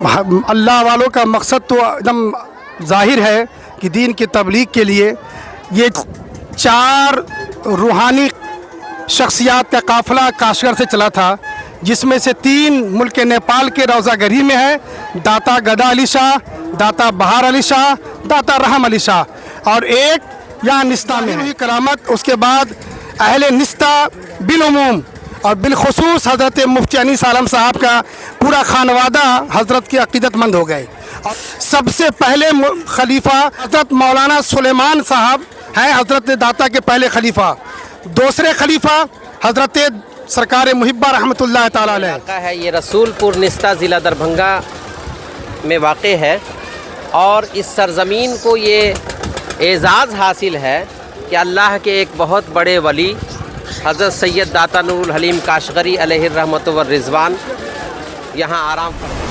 اللہ والوں کا مقصد تو ایک دم ظاہر ہے کہ دین کی تبلیغ کے لیے یہ 4 روحانی شخصیات کا قافلہ کاشغر سے چلا تھا، جس میں سے 3 ملک نیپال کے روضہ گری میں ہے، داتا گدا علی شاہ، داتا بہار علی شاہ، داتا رحم علی شاہ، اور ایک یہاں نستا میں ہوئی کرامت۔ اس کے بعد اہل نستا بالعموم اور بالخصوص حضرت مفتی انیس عالم صاحب کا پورا خانوادہ حضرت کے عقیدت مند ہو گئے۔ سب سے پہلے خلیفہ حضرت مولانا سلیمان صاحب ہیں، حضرت داتا کے پہلے خلیفہ۔ دوسرے خلیفہ حضرت سرکار محبہ رحمۃ اللہ تعالی علیہ ہے۔ یہ رسول پور نستا ضلع دربھنگا میں واقع ہے، اور اس سرزمین کو یہ اعزاز حاصل ہے کہ اللہ کے ایک بہت بڑے ولی حضرت سید داتا نور الحلیم کاشغری علیہ الرحمۃ والرضوان یہاں آرام فرما۔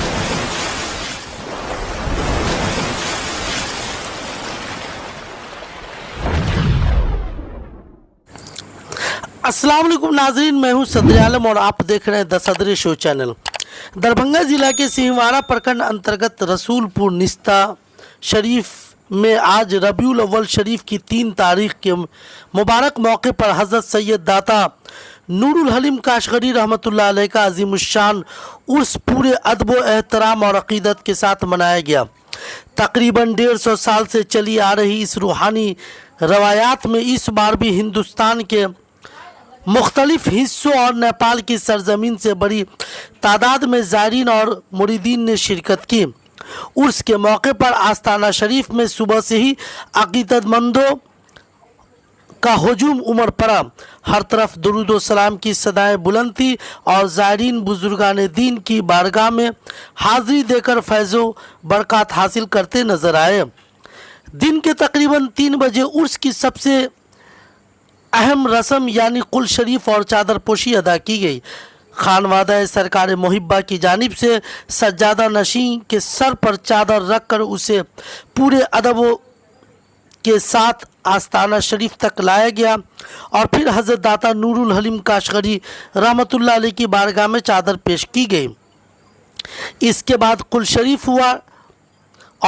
السلام علیکم ناظرین، میں ہوں صدر عالم اور آپ دیکھ رہے ہیں دا صدر شو چینل۔ دربھنگا ضلع کے سہیوارہ پرکھنڈ انترگت رسول پور نستا شریف میں آج ربیع الاول شریف کی 3 تاریخ کے مبارک موقع پر حضرت سید داتا نور الحلیم کاشغری رحمۃ اللہ علیہ کا عظیم الشان عرس پورے ادب و احترام اور عقیدت کے ساتھ منایا گیا۔ تقریباً 150 سال سے چلی آ رہی اس روحانی روایات میں اس بار بھی ہندوستان کے مختلف حصوں اور نیپال کی سرزمین سے بڑی تعداد میں زائرین اور مریدین نے شرکت کی۔ عرس کے موقع پر آستانہ شریف میں صبح سے ہی عقیدت مندوں کا ہجوم امڑ پڑا۔ ہر طرف درود و سلام کی صدائیں بلند تھی اور زائرین بزرگان دین کی بارگاہ میں حاضری دے کر فیض و برکات حاصل کرتے نظر آئے۔ دن کے تقریباً 3 بجے عرس کی سب سے اہم رسم یعنی قل شریف اور چادر پوشی ادا کی گئی۔ خانوادہ سرکار محبہ کی جانب سے سجادہ نشین کے سر پر چادر رکھ کر اسے پورے ادب کے ساتھ آستانہ شریف تک لایا گیا، اور پھر حضرت داتا نور الحلیم کاشغری رحمۃ اللہ علیہ کی بارگاہ میں چادر پیش کی گئی۔ اس کے بعد قل شریف ہوا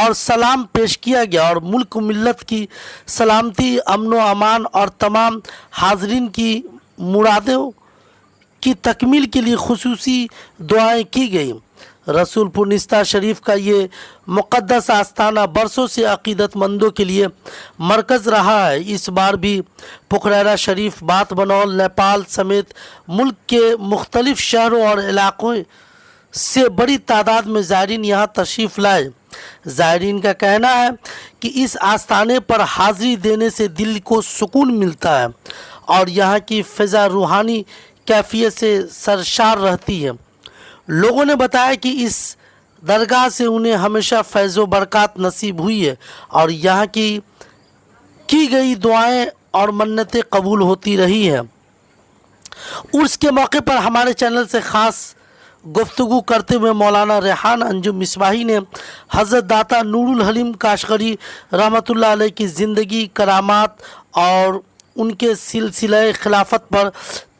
اور سلام پیش کیا گیا، اور ملک و ملت کی سلامتی، امن و امان اور تمام حاضرین کی مرادوں کی تکمیل کے لیے خصوصی دعائیں کی گئیں۔ رسول پور نستا شریف کا یہ مقدس آستانہ برسوں سے عقیدت مندوں کے لیے مرکز رہا ہے۔ اس بار بھی پکھرارا شریف، بات بنول، نیپال سمیت ملک کے مختلف شہروں اور علاقوں سے بڑی تعداد میں زائرین یہاں تشریف لائے۔ زائرین کا کہنا ہے کہ اس آستانے پر حاضری دینے سے دل کو سکون ملتا ہے اور یہاں کی فضا روحانی کیفیت سے سرشار رہتی ہے۔ لوگوں نے بتایا کہ اس درگاہ سے انہیں ہمیشہ فیض و برکات نصیب ہوئی ہے اور یہاں کی گئی دعائیں اور منتیں قبول ہوتی رہی ہیں۔ عرس کے موقع پر ہمارے چینل سے خاص گفتگو کرتے ہوئے مولانا ریحان انجم مصباحی نے حضرت داتا نور الحلیم کاشغری رحمۃ اللہ علیہ کی زندگی، کرامات اور ان کے سلسلہ خلافت پر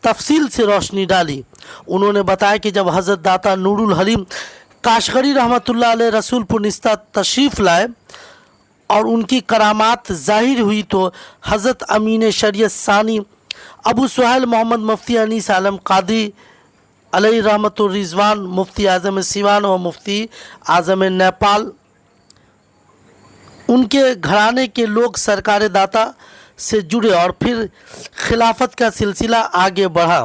تفصیل سے روشنی ڈالی۔ انہوں نے بتایا کہ جب حضرت داتا نور الحلیم کاشغری رحمۃ اللہ علیہ رسول پور نستا تشریف لائے اور ان کی کرامات ظاہر ہوئی تو حضرت امین شریعت ثانی ابو سہیل محمد مفتی انیس عالم قادری علیہ رحمۃ الرضوان، مفتی اعظم سیوان و مفتی اعظم نیپال، ان کے گھرانے کے لوگ سرکار داتا سے جڑے اور پھر خلافت کا سلسلہ آگے بڑھا۔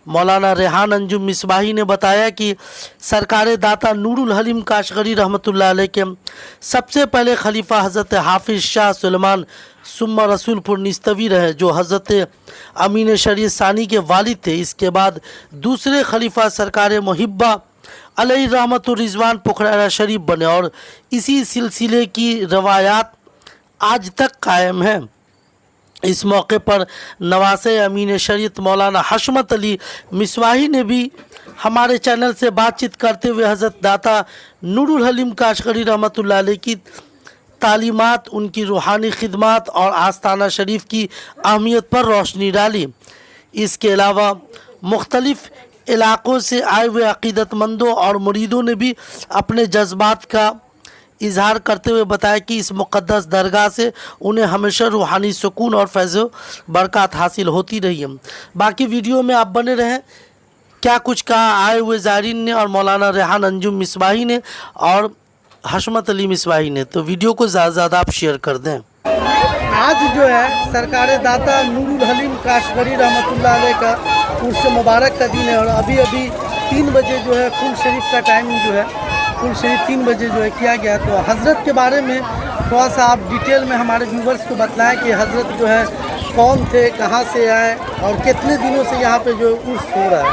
مولانا ریحان انجم مصباحی نے بتایا کہ سرکار داتا نور الحلیم کاشغری رحمۃ اللہ علیہ کے سب سے پہلے خلیفہ حضرت حافظ شاہ سلیمان ثم رسول پور نستوی رہے، جو حضرت امین شریعت ثانی کے والد تھے۔ اس کے بعد دوسرے خلیفہ سرکار محبہ علیہ رحمۃ الرضوان پکھرارا شریف بنے، اور اسی سلسلے کی روایات آج تک قائم ہیں۔ اس موقع پر نواز امین شریعت مولانا حشمت علی مصباحی نے بھی ہمارے چینل سے بات چیت کرتے ہوئے حضرت داتا نور الحلیم کاشغری رحمۃ اللہ علیہ کی تعلیمات، ان کی روحانی خدمات اور آستانہ شریف کی اہمیت پر روشنی ڈالی۔ اس کے علاوہ مختلف इलाकों से आए हुए अकीदतमंदों और मुरीदों ने भी अपने जज्बात का इजहार करते हुए बताया कि इस मुक़द्दस दरगाह से उन्हें हमेशा रूहानी सुकून और फैज़ बरकत हासिल होती रही है। बाकी वीडियो में आप बने रहें। क्या कुछ कहा आए हुए ज़ायरीन ने और मौलाना रेहान अंजुम मिसबाही ने और हशमत अली मिसबाही ने, तो वीडियो को ज़्यादा से ज़्यादा आप शेयर कर दें। आज जो है सरकार दाता नूरुल हलीम काशगरी रहमतुल्लाह अलैह का उर्स मुबारक का दिन है और अभी 3 बजे जो है कुल शरीफ का टाइमिंग जो है कुल शरीफ 3 बजे जो है किया गया। तो हज़रत के बारे में थोड़ा सा आप डिटेल में हमारे व्यूवर्स को बताएं कि हज़रत जो है कौन थे, कहाँ से आए और कितने दिनों से यहाँ पे जो उर्स हो रहा है।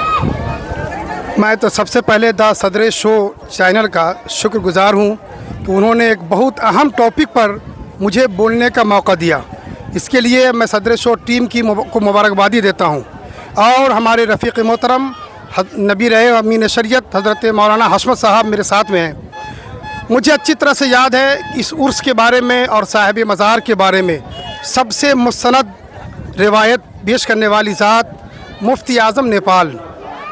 मैं तो सबसे पहले द सदर शो चैनल का शुक्रगुजार हूँ कि उन्होंने एक बहुत अहम टॉपिक पर मुझे बोलने का मौका दिया। इसके लिए मैं सदर शो टीम को मुबारकबादी देता हूँ और हमारे रफ़ीक़ मोहतरम नबी रहे अमीन शरीयत हज़रत मौलाना हशमत साहब मेरे साथ में हैं। मुझे अच्छी तरह से याद है इस उर्स के बारे में और साहिब मज़ार के बारे में सबसे मुस्तनद रिवायत पेश करने वाली ज़ात मुफ्ती आज़म नेपाल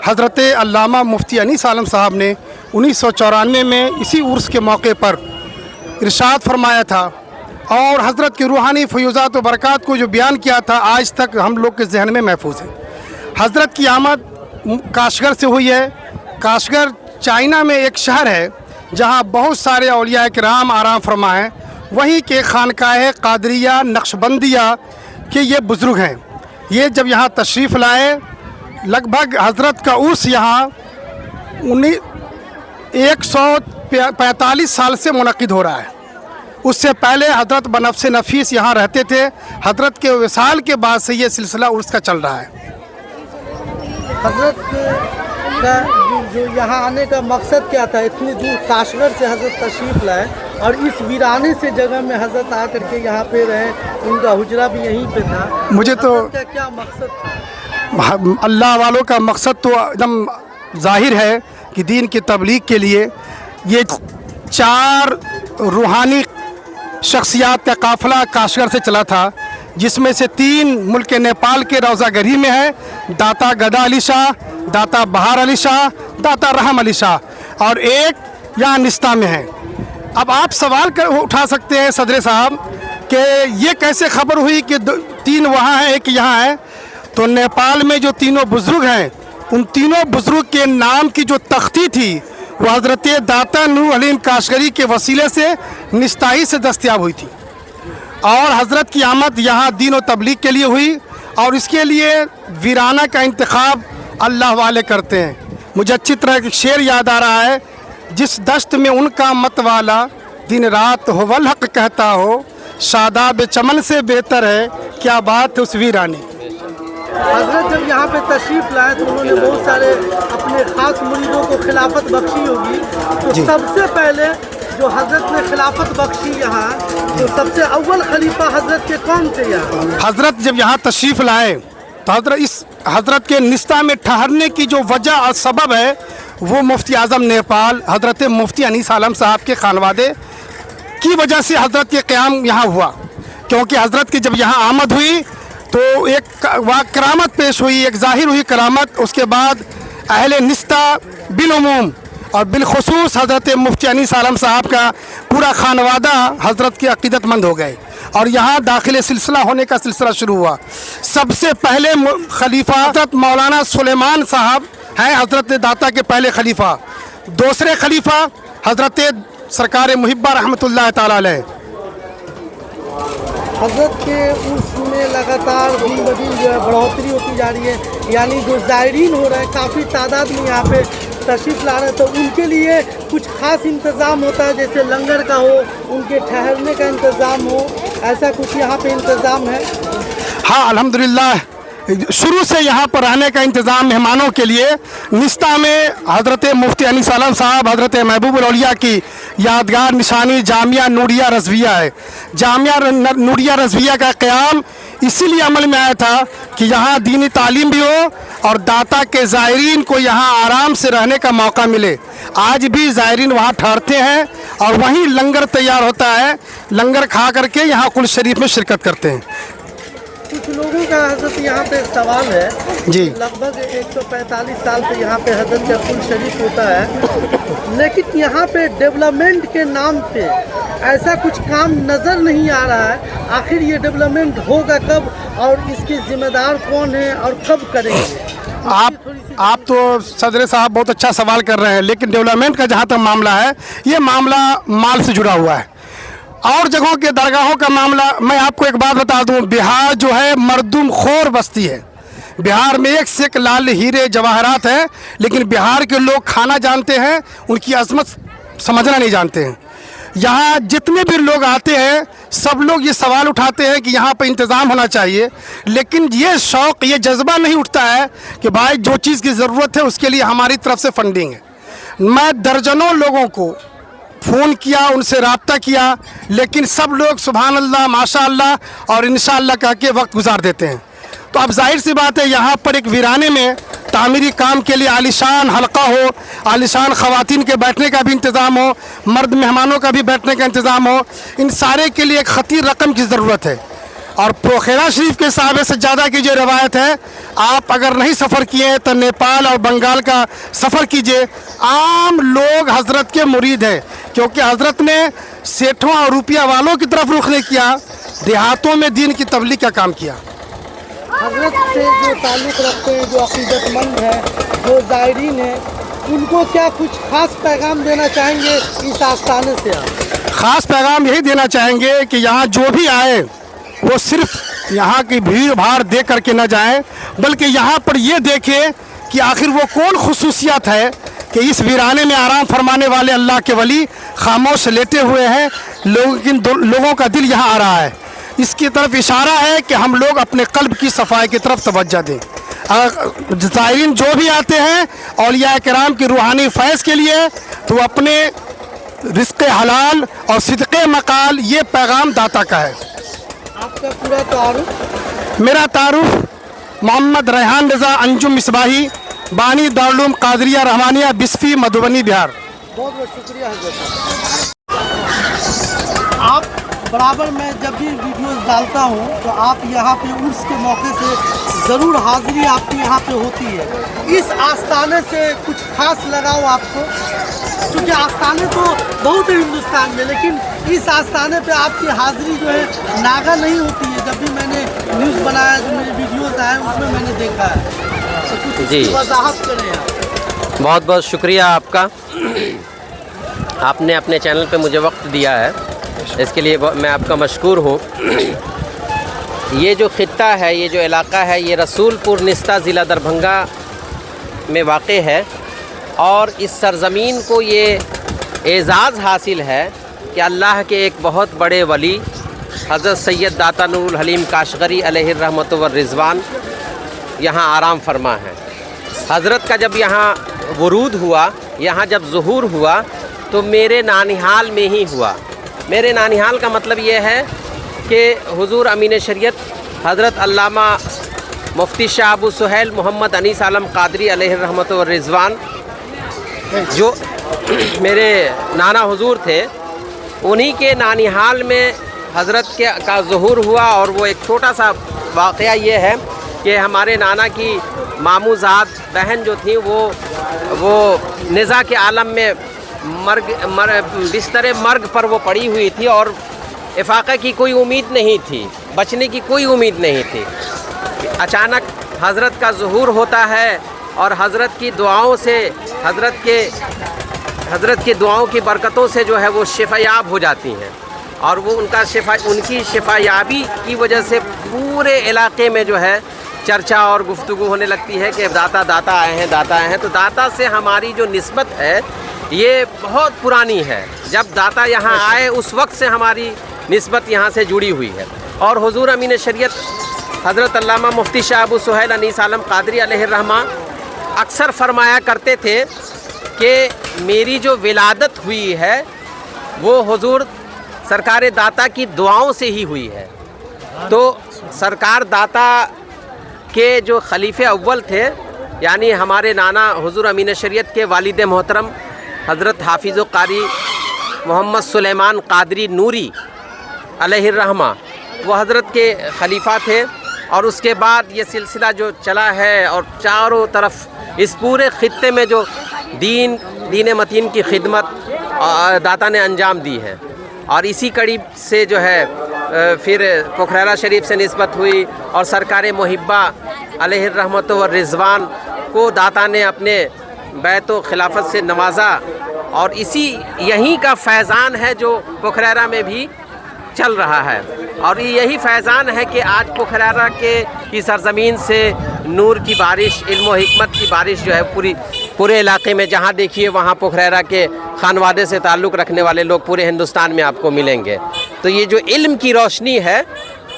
हज़रत अल्लामा मुफ्ती अनीस आलम साहब ने 1994 में इसी उर्स के मौके पर इरशाद फरमाया था और हज़रत की रूहानी फ़यूज़ात व बरक़ात को जो बयान किया था आज तक हम लोग के जहन में महफूज है। हज़रत की आमद काशगर से हुई है। काशगर चाइना में एक शहर है जहाँ बहुत सारे औलिया किराम आराम फरमा हैं। वहीं के खानकाह कादरिया नक्शबंदिया के ये बुज़ुर्ग हैं। ये जब यहाँ तशरीफ़ लाए लगभग हज़रत का उर्स यहाँ 145 साल से मुनक़िद हो रहा है। उससे पहले हज़रत बनफ़्स नफ़ीस यहाँ रहते थे। हज़रत के विसाल के बाद से ये सिलसिला उर्स का चल रहा है। हज़रत का जो यहाँ आने का मकसद क्या था? इतनी दूर काशगर से हज़रत तशरीफ़ लाए और इस वीराने से जगह में हज़रत आकर के यहाँ पे रहे, उनका हुजरा भी यहीं पे था। मुझे तो क्या मकसद था? अल्लाह वालों का मकसद तो एकदम ज़ाहिर है कि दीन की तबलीग के लिए ये 4 रूहानी शख्सियात का काफ़िला काशगर से चला था, जिसमें से 3 मुल्क नेपाल के रौज़ा गरी में है, दाता गदा अली शाह, दाता बहार अली शाह, दाता रहम अली शाह और एक यहाँ निस्ता में है। अब आप सवाल उठा सकते हैं सदर साहब कि ये कैसे खबर हुई कि 3 वहाँ हैं एक यहाँ है। तो नेपाल में जो तीनों बुज़ुर्ग हैं उन तीनों बुज़ुर्ग के नाम की जो तख्ती थी वो हज़रत दाता नूरुल हलीम काशगरी के वसीले से निस्ताई से दस्तयाब हुई थी और हज़रत की आमद यहाँ दीन और तबलीग के लिए हुई और इसके लिए वीराना का इंतखाब अल्लाह वाले करते हैं। मुझे अच्छी तरह एक शेर याद आ रहा है, जिस दश्त में उनका मत वाला दिन रात हो वल हक़ कहता हो, शादाब चमन से बेहतर है क्या बात है उस वीराने। हज़रत जब यहाँ पे तशरीफ़ लाए तो उन्होंने बहुत सारे अपने ख़ास मुरीदों को खिलाफत बख्शी होगी। तो सबसे पहले जो हज़रत ने खिलाफत बख्शी यहाँ, तो सबसे अव्वल खलीफा हज़रत के कौन थे यहाँ? हज़रत जब यहाँ तशरीफ़ लाए तो हज़रत के निस्ता में ठहरने की जो वजह और सबब है वो मुफ्ती आज़म नेपाल हज़रत मुफ्ती अनीस आलम साहब के खानवादे की वजह से हज़रत के क़याम यहाँ हुआ। क्योंकि हज़रत की जब यहाँ आमद हुई तो एक करामत पेश हुई, एक ज़ाहिर हुई करामत। उसके बाद अहले निस्ता बिलउमूम और बिलखुसूस हज़रत मुफ्ती अनीस आलम साहब का पूरा खानवादा हज़रत के अक़ीदतमंद हो गए और यहाँ दाखिल सिलसिला होने का सिलसिला शुरू हुआ। सबसे पहले खलीफा हज़रत मौलाना सुलेमान साहब हैं, हज़रत दाता के पहले खलीफा। दूसरे खलीफा हज़रत सरकार मुहिब्बा रहमतुल्लाह ताला अलैह। हज़रत के उसमें लगातार दिन ब दिन जो है बढ़ोतरी होती जा रही है, यानी जो ज़ायरीन हो रहे हैं काफ़ी तादाद में यहाँ पे तशरीफ़ ला रहे हैं। तो उनके लिए कुछ ख़ास इंतज़ाम होता है, जैसे लंगर का हो, उनके ठहरने का इंतज़ाम हो, ऐसा कुछ यहाँ पे इंतज़ाम है? हाँ, अल्हम्दुलिल्लाह शुरू से यहाँ पर रहने का इंतज़ाम मेहमानों के लिए निस्ता में हज़रत मुफ्ती अनीस आलम साहब हज़रत महबूबुल औलिया की यादगार निशानी जामिया नूरिया रज़विया है। जामिया नूरिया रज़विया का क़याम इसीलिए अमल में आया था कि यहाँ दीनी तालीम भी हो और दाता के ज़ायरीन को यहाँ आराम से रहने का मौका मिले। आज भी ज़ायरीन वहाँ ठहरते हैं और वहीं लंगर तैयार होता है, लंगर खा करके यहाँ कुल शरीफ में शिरकत करते हैं। कुछ लोगों का हजरत यहाँ पे सवाल है जी। लगभग 145 साल से यहाँ पे हजरत का फुल शरीफ होता है, लेकिन यहाँ पे डेवलपमेंट के नाम पे ऐसा कुछ काम नज़र नहीं आ रहा है। आखिर ये डेवलपमेंट होगा कब और इसके जिम्मेदार कौन है और कब करेंगे? आप तो सदर साहब बहुत अच्छा सवाल कर रहे हैं, लेकिन डेवलपमेंट का जहाँ तक मामला है, ये मामला माल से जुड़ा हुआ है। और जगहों के दरगाहों का मामला, मैं आपको एक बात बता दूं, बिहार जो है मर्दुम खोर बस्ती है। बिहार में एक से एक लाल हीरे जवाहरात हैं, लेकिन बिहार के लोग खाना जानते हैं, उनकी अजमत समझना नहीं जानते हैं। यहाँ जितने भी लोग आते हैं सब लोग ये सवाल उठाते हैं कि यहाँ पर इंतज़ाम होना चाहिए, लेकिन ये शौक़, ये जज्बा नहीं उठता है कि भाई जो चीज़ की ज़रूरत है उसके लिए हमारी तरफ से फंडिंग है। मैं दर्जनों लोगों को फ़ोन किया, उनसे रब्ता किया, लेकिन सब लोग सुभान अल्लाह, माशा अल्लाह और इंशाअल्लाह कह के वक्त गुजार देते हैं। तो अब जाहिर सी बात है, यहाँ पर एक वीराने में तामीरी काम के लिए आलिशान हल्का हो, आलिशान ख़वातीन के बैठने का भी इंतज़ाम हो, मर्द मेहमानों का भी बैठने का इंतज़ाम हो, इन सारे के लिए एक खतीर रकम की ज़रूरत है। और पोखरा शरीफ के साहबे से ज़्यादा की जो रवायत है, आप अगर नहीं सफ़र किए तो नेपाल और बंगाल का सफ़र कीजिए। आम लोग हज़रत के मुरीद हैं, क्योंकि हज़रत ने सेठों और रुपया वालों की तरफ रुख नहीं किया, देहातों में दीन की तबलीग का काम किया। हजरत से जो ताल्लुक़ रखते हैं, जो अक़ीदतमंद हैं, जो ज़ायरीन हैं, उनको क्या कुछ ख़ास पैगाम देना चाहेंगे इस आस्थाने से आप? ख़ास पैगाम यही देना चाहेंगे कि यहाँ जो भी आए वो सिर्फ यहाँ की भीड़ भाड़ देख करके न जाएं, बल्कि यहाँ पर ये देखें कि आखिर वो कौन खुसूसियत है कि इस वीराने में आराम फरमाने वाले अल्लाह के वली खामोश लेटे हुए हैं, लोगों का दिल यहाँ आ रहा है। इसकी तरफ इशारा है कि हम लोग अपने कल्ब की सफाई की तरफ तवज्जो दें। ज़ायरीन जो भी आते हैं औलिया किराम की रूहानी फैज़ के लिए, तो अपने रिज़्क़ हलाल और सिदक़े मकाल, ये पैगाम दाता का है। आपका पूरा तारुफ? मेरा तारुफ मोहम्मद रेहान रज़ा अंजुम मिसबाही, बानी दारुल उलूम कादरिया रहमानिया बिस्फी मधुबनी बिहार। बहुत बहुत शुक्रिया हज़रत। आप बराबर मैं जब भी वीडियोस डालता हूँ तो आप यहाँ पे उर्स के मौके से ज़रूर हाज़िरी आपकी यहाँ पे होती है। इस आस्थाने से कुछ ख़ास लगाओ आपको, क्योंकि आस्थाने तो बहुत है हिंदुस्तान में, लेकिन इस आस्थाने पे आपकी हाज़िरी जो है नागा नहीं होती है। जब भी मैंने न्यूज़ बनाया, जो मेरे वीडियोस आए उसमें मैंने देखा है, तो कुछ जी, इसकी वजाहत करें आप। बहुत बहुत शुक्रिया आपका, आपने अपने चैनल पे मुझे वक्त दिया है, इसके लिए मैं आपका मशकूर हूँ। ये जो ख़ित्ता है, ये जो इलाक़ा है, ये रसूलपुर निस्ता ज़िला दरभंगा में वाक़ है, और इस सरज़मीन को ये एज़ाज़ हासिल है कि अल्लाह के एक बहुत बड़े वली हज़रत सैयद दाता नूरुल हलीम काशगरी अलैहि रहमत व रिज़वान यहाँ आराम फरमा है। हज़रत का जब यहाँ वरूद हुआ, यहाँ जब ज़ुहूर हुआ, तो मेरे नानिहाल में ही हुआ। मेरे नानिहाल का मतलब ये है कि हुज़ूर अमीन शरीयत हज़रत अल्लामा मुफ्ती शाह अबू सुहैल मोहम्मद अनीस आलम कादरी अलैहि रहमत व रिज़वान, जो मेरे नाना हुज़ूर थे, उन्हीं के नानिहाल में हज़रत का ज़ुहूर हुआ। और वो एक छोटा सा वाक़या ये है कि हमारे नाना की मामूज़ाद बहन जो थी, वो निज़ा के आलम में बिस्तर मर्ग पर वो पड़ी हुई थी, और इफ़ाक़ा की कोई उम्मीद नहीं थी, बचने की कोई उम्मीद नहीं थी। अचानक हज़रत का ज़ुहूर होता है, और हज़रत की दुआओं से, हज़रत की दुआओं की बरकतों से जो है वो शिफायाब हो जाती हैं, और वो उनकी शिफायाबी की वजह से पूरे इलाके में जो है चर्चा और गुफ्तगू होने लगती है कि दाता आए हैं, दाता आए हैं। तो दाता से हमारी जो निस्बत है ये बहुत पुरानी है। जब दाता यहाँ आए उस वक्त से हमारी निस्बत यहाँ से जुड़ी हुई है। और हुज़ूर अमीन शरीयत हज़रत अल्लामा मुफ्ती शाह अबू सुहैल अनीस आलम कादरी अलैहि रहमा अक्सर फरमाया करते थे कि मेरी जो विलादत हुई है वो हुज़ूर सरकार दाता की दुआओं से ही हुई है। तो सरकार दाता के जो खलीफे अव्वल थे, यानी हमारे नाना हुज़ूर अमीन शरीयत के वालिद मोहतरम हज़रत हाफिज़ कारी मोहम्मद सुलेमान कादरी नूरी अलैहि रहमा, वो हज़रत के खलीफा थे। اور اس کے بعد یہ سلسلہ جو چلا ہے اور چاروں طرف اس پورے خطے میں جو دین متین کی خدمت داتا نے انجام دی ہے، اور اسی کڑی سے جو ہے پھر پکھرارا شریف سے نسبت ہوئی اور سرکار محبہ علیہ الرحمت و رضوان کو داتا نے اپنے بیت و خلافت سے نوازا، اور یہیں کا فیضان ہے جو پکھرارا میں بھی چل رہا ہے، اور یہی فیضان ہے کہ آج پکھرارا کی سرزمین سے نور کی بارش، علم و حکمت کی بارش جو ہے پورے علاقے میں جہاں دیکھیے وہاں پکھرارا کے خانوادے سے تعلق رکھنے والے لوگ پورے ہندوستان میں آپ کو ملیں گے۔ تو یہ جو علم کی روشنی ہے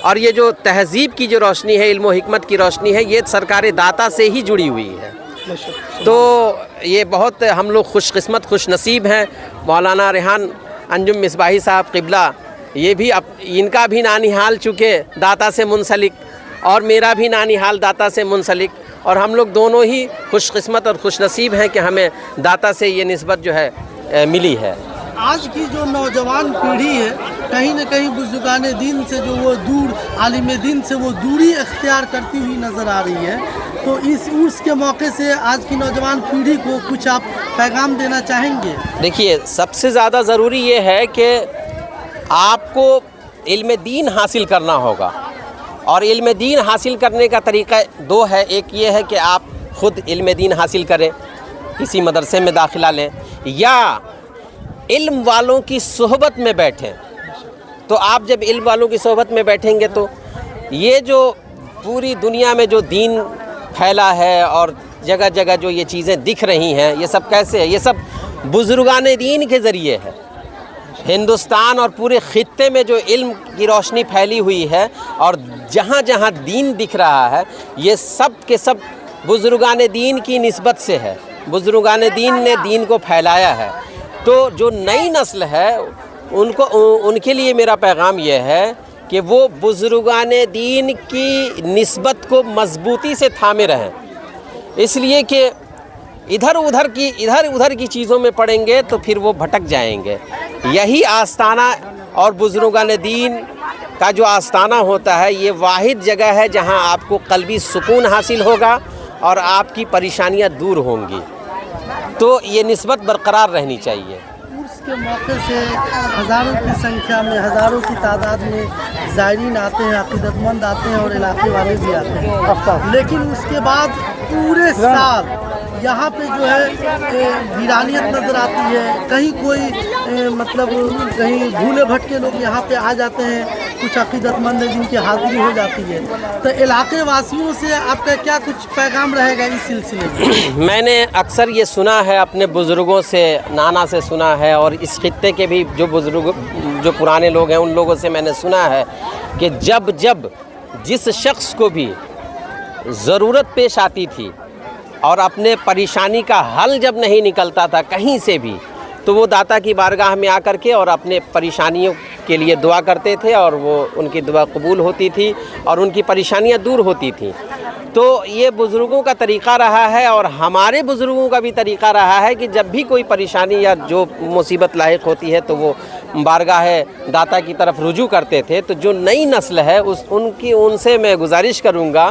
اور یہ جو تہذیب کی جو روشنی ہے، علم و حکمت کی روشنی ہے، یہ سرکار داتا سے ہی جڑی ہوئی ہے۔ تو یہ بہت ہم لوگ خوش قسمت خوش نصیب ہیں۔ مولانا ریحان انجم مصباحی صاحب قبلہ، یہ بھی ان کا بھی نانیحال چونکہ داتا سے منسلک اور میرا بھی نانیحال داتا سے منسلک، اور ہم لوگ دونوں ہی خوش قسمت اور خوش نصیب ہیں کہ ہمیں داتا سے یہ نسبت جو ہے ملی ہے۔ آج کی جو نوجوان پیڑھی ہے کہیں نہ کہیں بزرگان دین سے جو وہ دور، عالم دین سے وہ دوری اختیار کرتی ہوئی نظر آ رہی ہے، تو اس عرس کے موقع سے آج کی نوجوان پیڑھی کو کچھ آپ پیغام دینا چاہیں گے؟ دیکھیے، سب سے زیادہ ضروری یہ ہے کہ آپ کو علم دین حاصل کرنا ہوگا، اور علم دین حاصل کرنے کا طریقہ دو ہے۔ ایک یہ ہے کہ آپ خود علم دین حاصل کریں، کسی مدرسے میں داخلہ لیں، یا علم والوں کی صحبت میں بیٹھیں۔ تو آپ جب علم والوں کی صحبت میں بیٹھیں گے تو یہ جو پوری دنیا میں جو دین پھیلا ہے اور جگہ جگہ جو یہ چیزیں دکھ رہی ہیں، یہ سب کیسے ہے؟ یہ سب بزرگان دین کے ذریعے ہے۔ ہندوستان اور پورے خطے میں جو علم کی روشنی پھیلی ہوئی ہے اور جہاں جہاں دین دکھ رہا ہے، یہ سب کے سب بزرگان دین کی نسبت سے ہے۔ بزرگان دین نے دین کو پھیلایا ہے۔ تو جو نئی نسل ہے ان کے لیے میرا پیغام یہ ہے کہ وہ بزرگان دین کی نسبت کو مضبوطی سے تھامے رہیں، اس لیے کہ ادھر ادھر کی چیزوں میں پڑیں گے تو پھر وہ بھٹک جائیں گے۔ یہی آستانہ اور بزرگان دین کا جو آستانہ ہوتا ہے، یہ واحد جگہ ہے جہاں آپ کو قلبی سکون حاصل ہوگا اور آپ کی پریشانیاں دور ہوں گی۔ تو یہ نسبت برقرار رہنی چاہیے۔ عرس کے موقع سے ہزاروں کی سنکھیا میں، ہزاروں کی تعداد میں زائرین آتے ہیں، عقیدت مند آتے ہیں اور علاقے والے بھی آتے ہیں، لیکن اس کے بعد پورے سال یہاں پہ جو ہے ویرانیت نظر آتی ہے۔ کہیں کوئی کہیں بھولے بھٹکے لوگ یہاں پہ آ جاتے ہیں، کچھ عقیدت مند جن کی حاضری ہو جاتی ہے۔ تو علاقے واسیوں سے آپ کا کیا کچھ پیغام رہے گا اس سلسلے میں؟ میں نے اکثر یہ سنا ہے، اپنے بزرگوں سے، نانا سے سنا ہے، اور اس خطے کے بھی جو پرانے لوگ ہیں ان لوگوں سے میں نے سنا ہے کہ جب جس شخص کو بھی ضرورت پیش آتی تھی اور اپنے پریشانی کا حل جب نہیں نکلتا تھا کہیں سے بھی، تو وہ داتا کی بارگاہ میں آ کر کے اور اپنے پریشانیوں کے لیے دعا کرتے تھے، اور وہ ان کی دعا قبول ہوتی تھی اور ان کی پریشانیاں دور ہوتی تھیں۔ تو یہ بزرگوں کا طریقہ رہا ہے، اور ہمارے بزرگوں کا بھی طریقہ رہا ہے کہ جب بھی کوئی پریشانی یا جو مصیبت لاحق ہوتی ہے تو وہ بارگاہ داتا کی طرف رجوع کرتے تھے۔ تو جو نئی نسل ہے ان سے میں گزارش کروں گا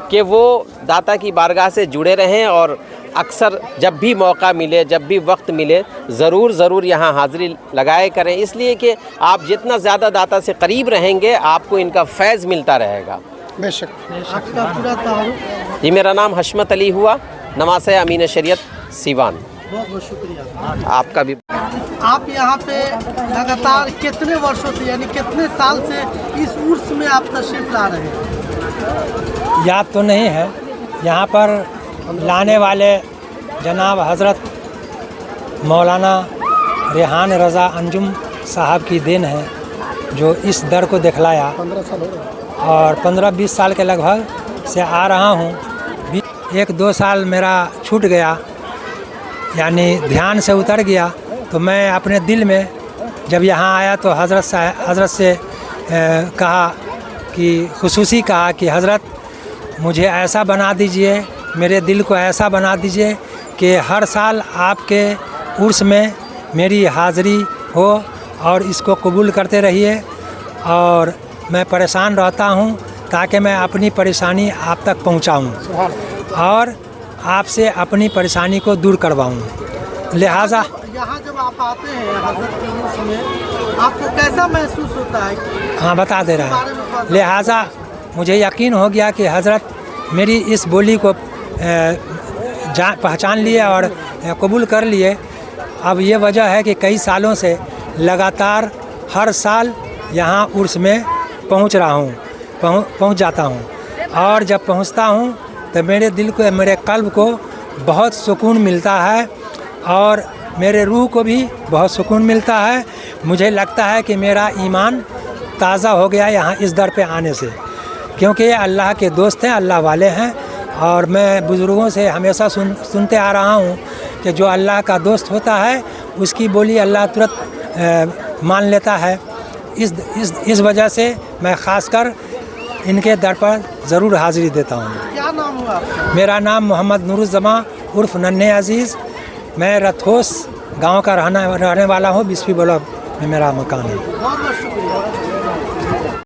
کہ وہ داتا کی بارگاہ سے جڑے رہیں، اور اکثر جب بھی موقع ملے، جب بھی وقت ملے، ضرور یہاں حاضری لگائے کریں، اس لیے کہ آپ جتنا زیادہ داتا سے قریب رہیں گے آپ کو ان کا فیض ملتا رہے گا۔ بے شک۔ آپ کا پورا تعارف؟ جی، میرا نام حشمت علی ہوا، نواسہ امین شریعت سیوان۔ بہت بہت شکریہ آپ کا بھی۔ آپ یہاں پہ لگاتار کتنے ورشوں سے، یعنی کتنے سال سے اس عرس میں آپ تشریف لا رہے ہیں؟ یاد تو نہیں ہے، یہاں پر لانے والے جناب حضرت مولانا ریحان رضا انجم صاحب کی دین ہے جو اس در کو دکھلایا، 15 سال ہو گئے، اور 15-20 سال کے لگ بھگ سے آ رہا ہوں۔ 1-2 سال میرا چھوٹ گیا، یعنی دھیان سے اتر گیا، تو میں اپنے دل میں جب یہاں آیا تو حضرت سے کہا کہ خصوصی کہا کہ حضرت مجھے ایسا بنا دیجئے، میرے دل کو ایسا بنا دیجئے کہ ہر سال آپ کے عرس میں میری حاضری ہو اور اس کو قبول کرتے رہیے، اور میں پریشان رہتا ہوں ताकि मैं अपनी परेशानी आप तक पहुंचाऊं और आपसे अपनी परेशानी को दूर करवाऊं। लिहाजा यहाँ जब आप आते हैं हजरत के उर्स में, आपको कैसा महसूस होता है कि हाँ बता दे रहा है। लिहाजा मुझे यकीन हो गया कि हज़रत मेरी इस बोली को पहचान लिए और कबूल कर लिए। अब ये वजह है कि कई सालों से लगातार हर साल यहाँ उर्स में पहुँच रहा हूँ, पहुँच जाता हूँ और जब पहुँचता हूँ तो मेरे दिल को, मेरे कल्ब को बहुत सुकून मिलता है और मेरे रूह को भी बहुत सुकून मिलता है। मुझे लगता है कि मेरा ईमान ताज़ा हो गया यहाँ इस दर पे आने से, क्योंकि ये अल्लाह के दोस्त हैं, अल्लाह वाले हैं। और मैं बुज़ुर्गों से हमेशा सुनते आ रहा हूँ कि जो अल्लाह का दोस्त होता है उसकी बोली अल्लाह तुरंत मान लेता है। इस वजह से मैं ख़ासकर इनके दर पर ज़रूर हाज़िरी देता हूँ। क्या नाम हुआ आपका? मेरा नाम मोहम्मद नूरुज़्ज़मा उर्फ़ नन्हे अज़ीज़, मैं रथोस गांव का रहने वाला हूँ। 20वीं ब्लॉक में मेरा मकान है। बहुत बहुत शुक्रिया।